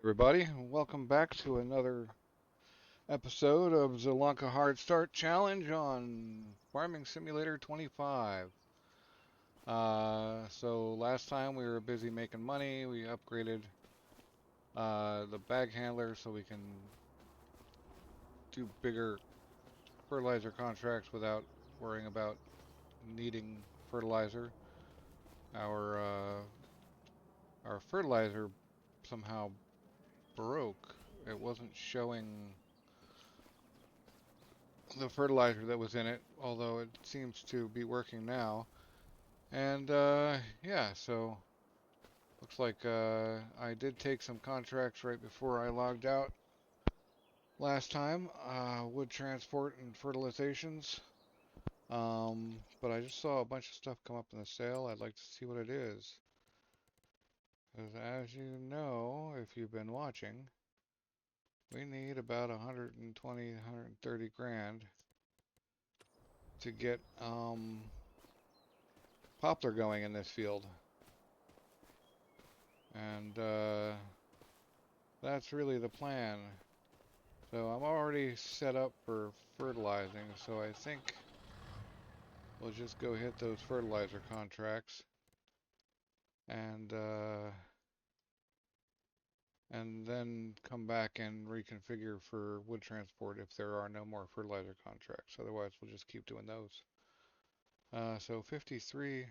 Everybody, welcome back to another episode of Zielonka Hard Start Challenge on Farming Simulator 25. So last time we were busy making money. We upgraded the bag handler so we can do bigger fertilizer contracts without worrying about needing fertilizer. Our our fertilizer somehow broke. It wasn't showing the fertilizer that was in it, although it seems to be working now. And yeah, so looks like I did take some contracts right before I logged out last time, wood transport and fertilizations. But I just saw a bunch of stuff come up in the sale. I'd like to see what it is. Because as you know, if you've been watching, we need about 120, 130 grand to get poplar going in this field. And that's really the plan. So I'm already set up for fertilizing, so I think we'll just go hit those fertilizer contracts and then come back and reconfigure for wood transport if there are no more fertilizer contracts. Otherwise, we'll just keep doing those. So 53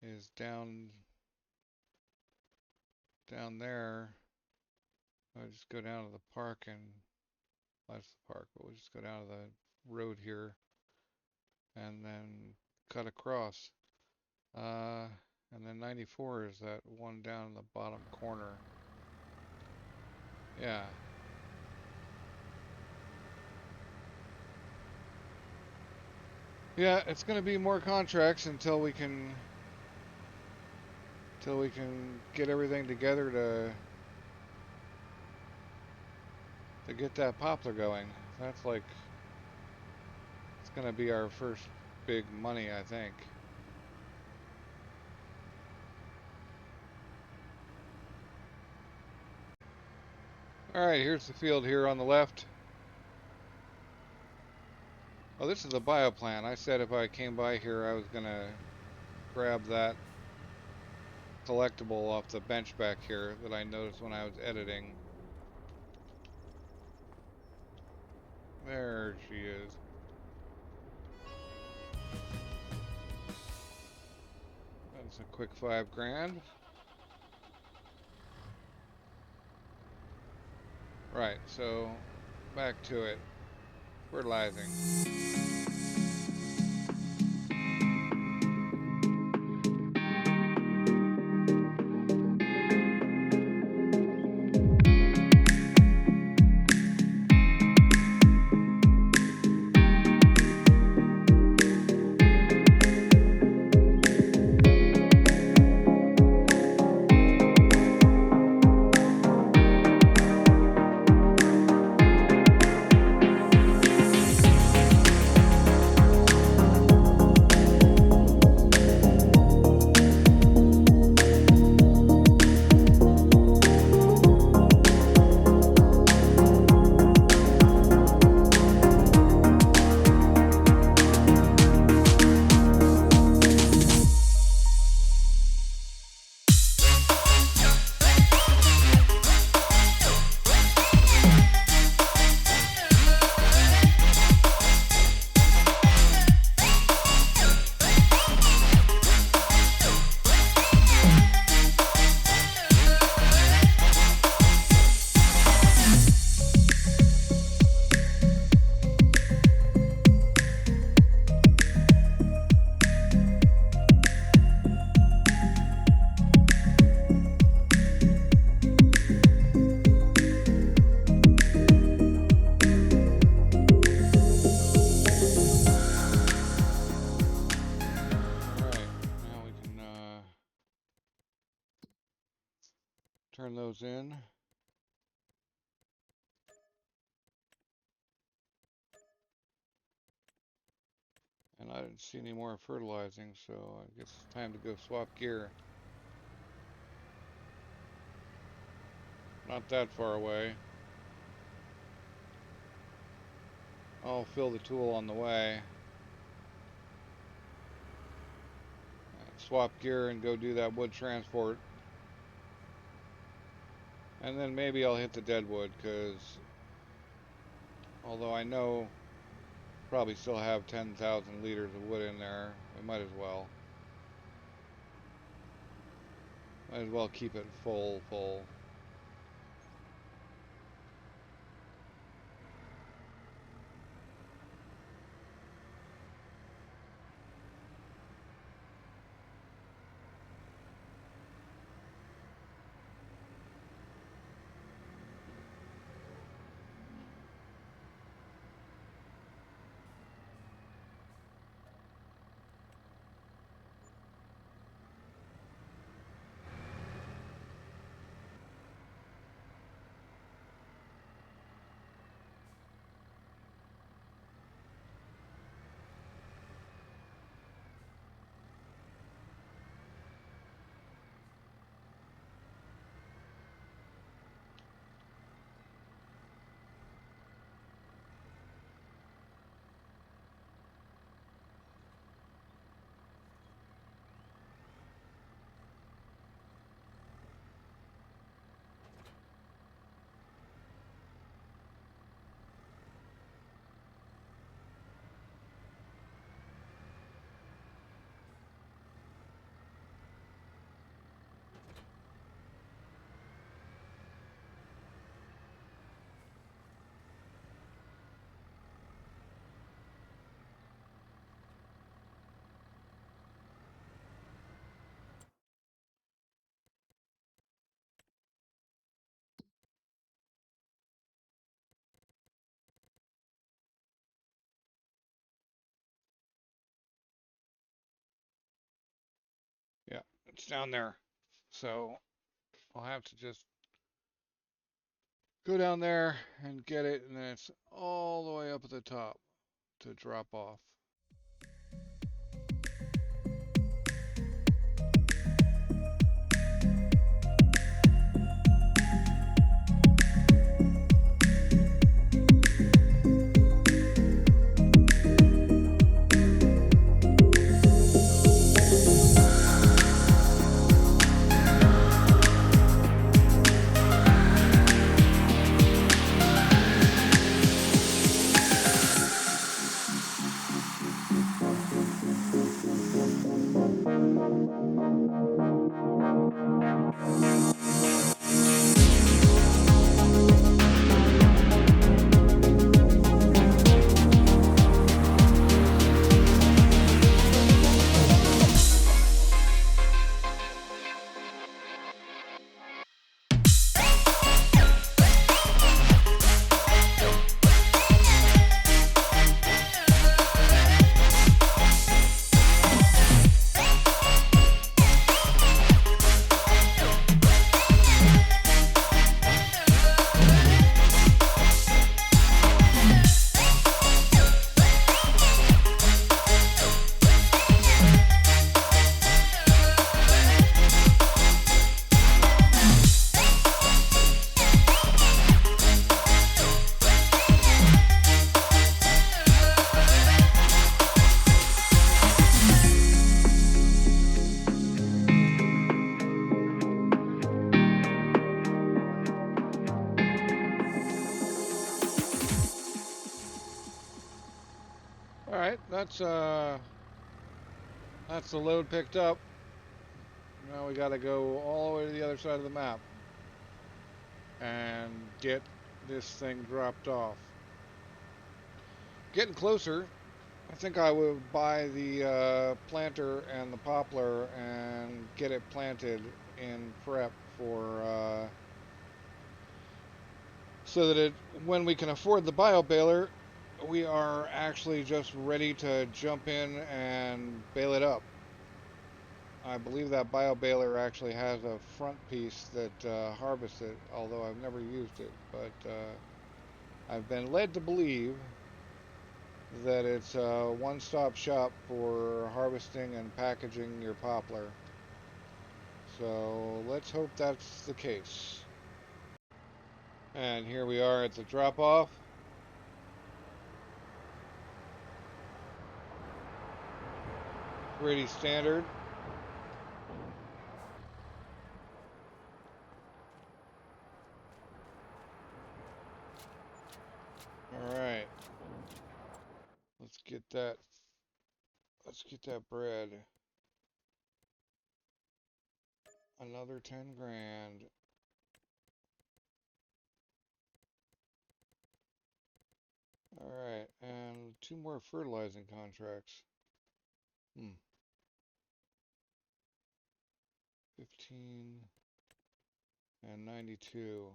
is down there. I'll just go down to the park and that's the park, but we'll just go down to the road here and then cut across. Uh, and then 94 is that one down in the bottom corner. Yeah. Yeah, it's gonna be more contracts until we can get everything together to get that poplar going. That's like it's gonna be our first big money, I think. All right, here's the field here on the left. Oh, this is a bioplan. I said if I came by here, I was gonna grab that collectible off the bench back here that I noticed when I was editing. There she is. That's a quick 5 grand. Right, so back to it. Fertilizing. Turn those in. And I didn't see any more fertilizing, so I guess it's time to go swap gear. Not that far away. I'll fill the tool on the way. Swap gear and go do that wood transport. And then maybe I'll hit the deadwood, because although I know probably still have 10,000 liters of wood in there, we might as well. Might as well keep it full. Yeah, it's down there. So I'll have to just go down there and get it, and then it's all the way up at the top to drop off. All right, that's the load picked up. Now we got to go all the way to the other side of the map and get this thing dropped off. Getting closer. I think I will buy the planter and the poplar and get it planted in prep for so that when we can afford the bio-baler, we are actually just ready to jump in and bale it up. I believe that bio-baler actually has a front piece that harvests it, although I've never used it, but I've been led to believe that it's a one-stop shop for harvesting and packaging your poplar. So let's hope that's the case. And here we are at the drop-off. Pretty standard. All right. Let's get that. Let's get that bread. Another 10 grand. All right, and 2 more fertilizing contracts. 15 and 92.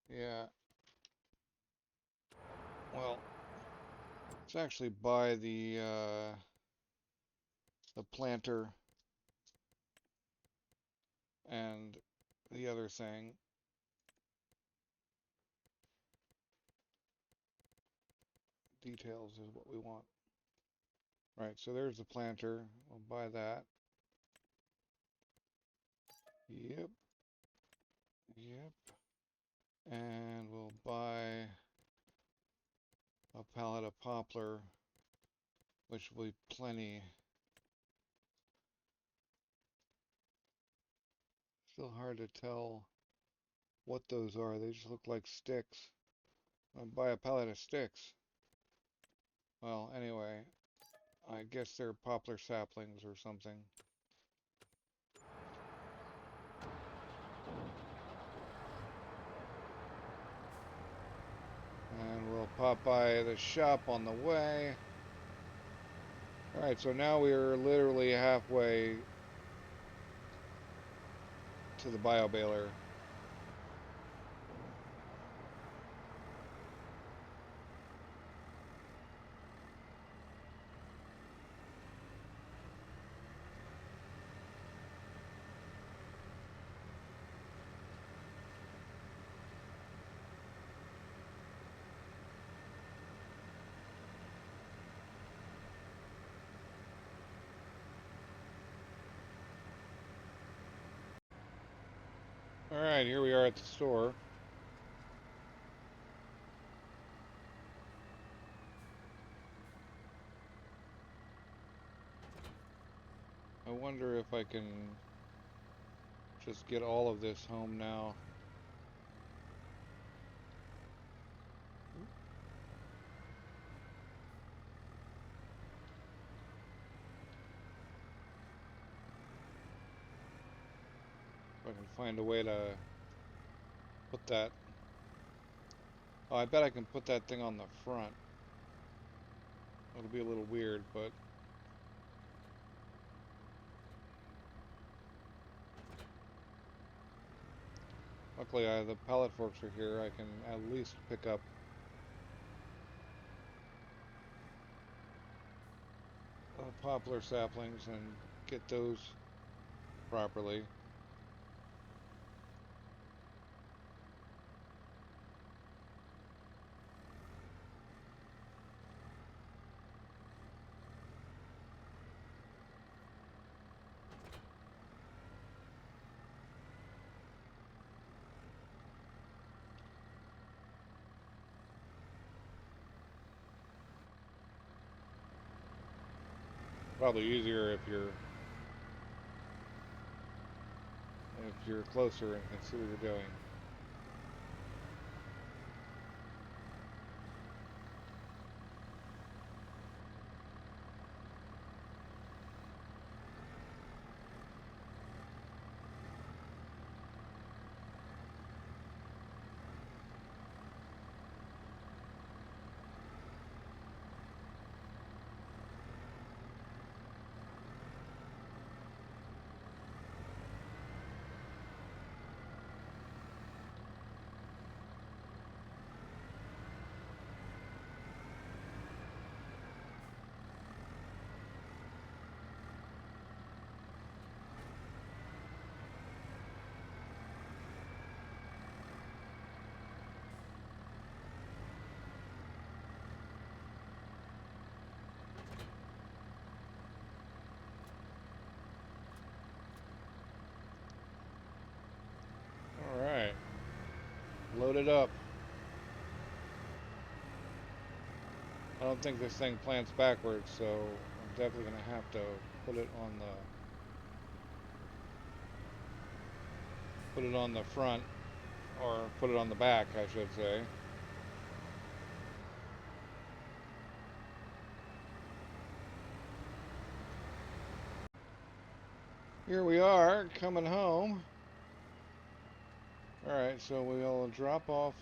Yeah. Well, let's actually buy the planter and the other thing. Details is what we want. Right, so there's the planter. We'll buy that. Yep. Yep. And we'll buy a pallet of poplar, which will be plenty. Still hard to tell what those are. They just look like sticks. I'll buy a pallet of sticks. Well, anyway, I guess they're poplar saplings or something. And we'll pop by the shop on the way. Alright, so now we're literally halfway to the bio-baler. Alright, here we are at the store. I wonder if I can just get all of this home now. If I can find a way to put that. Oh, I bet I can put that thing on the front. It'll be a little weird, but luckily the pallet forks are here. I can at least pick up poplar saplings and get those properly. Probably easier if you're closer and can see what you're doing. Load it up. I don't think this thing plants backwards, so I'm definitely going to have to put it on the front, or put it on the back, I should say. Here we are, coming home. Alright, so we'll drop off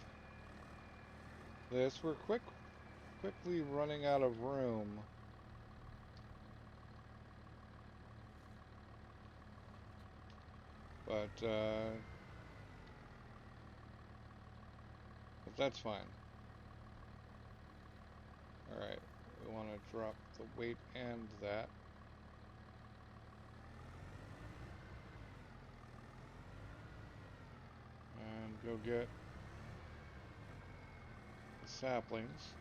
this. We're quickly running out of room. But that's fine. Alright, we want to drop the weight and that. And go get the saplings.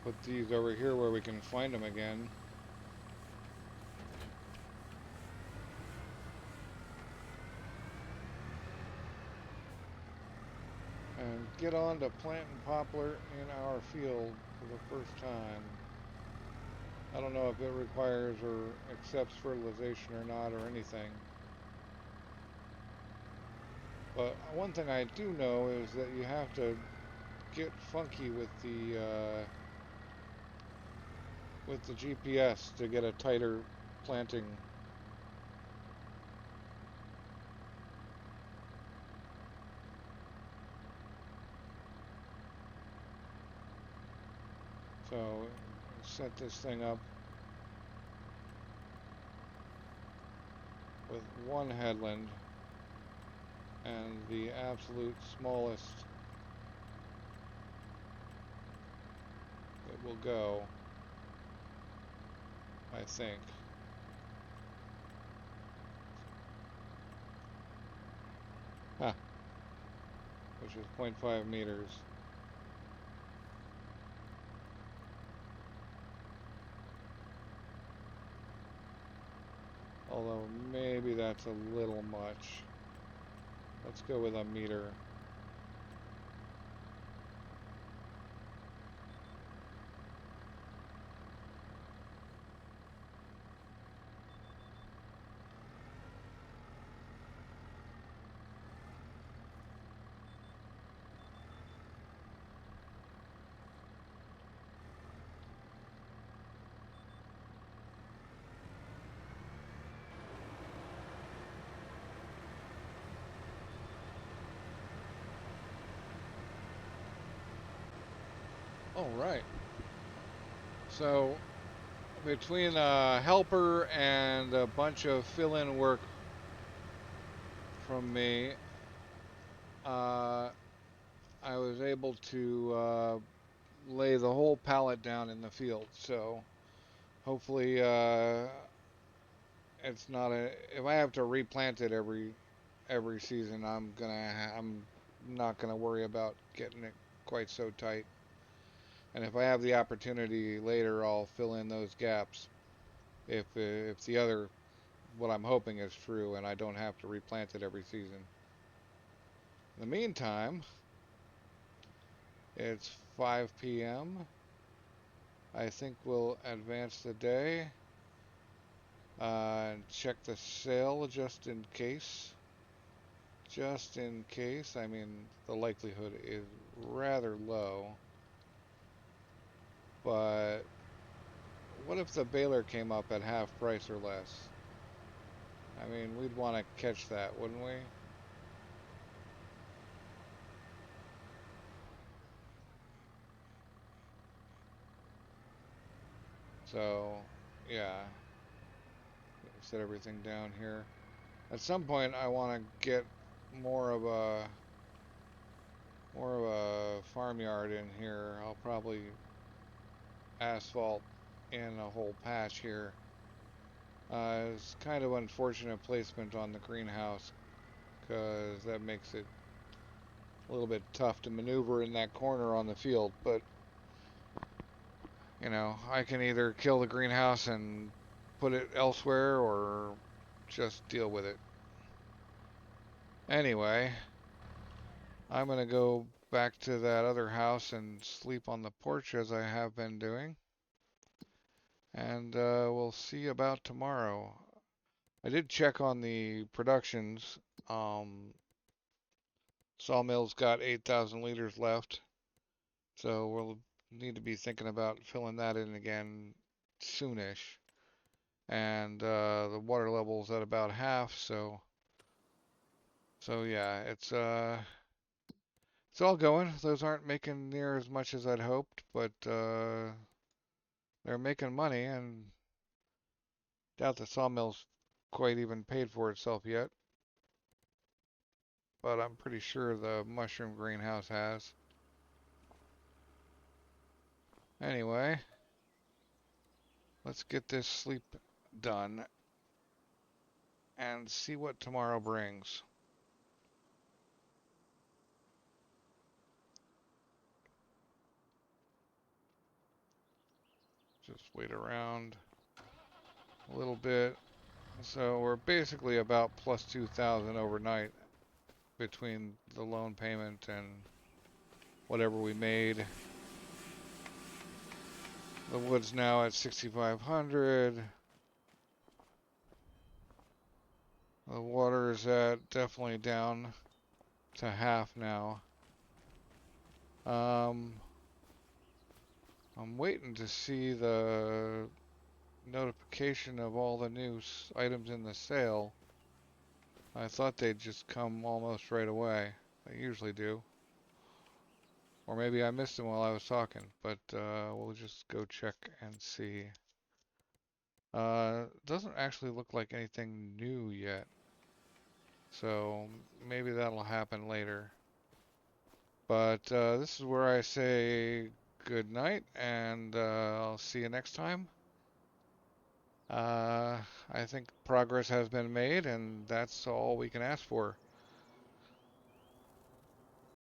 Put these over here where we can find them again. And get on to planting poplar in our field for the first time. I don't know if it requires or accepts fertilization or not or anything. But one thing I do know is that you have to get funky with the GPS to get a tighter planting. So set this thing up with one headland and the absolute smallest it will go, I think. Huh. Which is 0.5 meters. Although maybe that's a little much. Let's go with a meter. All right. So between a helper and a bunch of fill-in work from me, I was able to lay the whole pallet down in the field. So hopefully it's not a. If I have to replant it every season, I'm not gonna worry about getting it quite so tight. And if I have the opportunity later, I'll fill in those gaps. If the other what I'm hoping is true, and I don't have to replant it every season. In the meantime, it's 5 p.m. I think we'll advance the day. And check the sale just in case. Just in case. I mean, the likelihood is rather low. But what if the baler came up at half price or less? I mean, we'd want to catch that, wouldn't we? So, yeah, set everything down here. At some point, I want to get more of a more of a farmyard in here. I'll probably asphalt in a whole patch here. It's kind of unfortunate placement on the greenhouse because that makes it a little bit tough to maneuver in that corner on the field. But, you know, I can either kill the greenhouse and put it elsewhere or just deal with it. Anyway, I'm going to go back to that other house and sleep on the porch as I have been doing. And we'll see about tomorrow. I did check on the productions. Sawmill's got 8,000 liters left, so we'll need to be thinking about filling that in again soonish. And the water level's at about half, so yeah, it's all going. Those aren't making near as much as I'd hoped, but they're making money, and doubt the sawmill's quite even paid for itself yet. But I'm pretty sure the mushroom greenhouse has. Anyway, let's get this sleep done and see what tomorrow brings. Just wait around a little bit. So we're basically about plus 2,000 overnight between the loan payment and whatever we made. The wood's now at 6,500. The water is at definitely down to half now. I'm waiting to see the notification of all the new items in the sale. I thought they'd just come almost right away. They usually do. Or maybe I missed them while I was talking, but we'll just go check and see. Doesn't actually look like anything new yet. So maybe that'll happen later. But this is where I say good night, and I'll see you next time. I think progress has been made, and that's all we can ask for.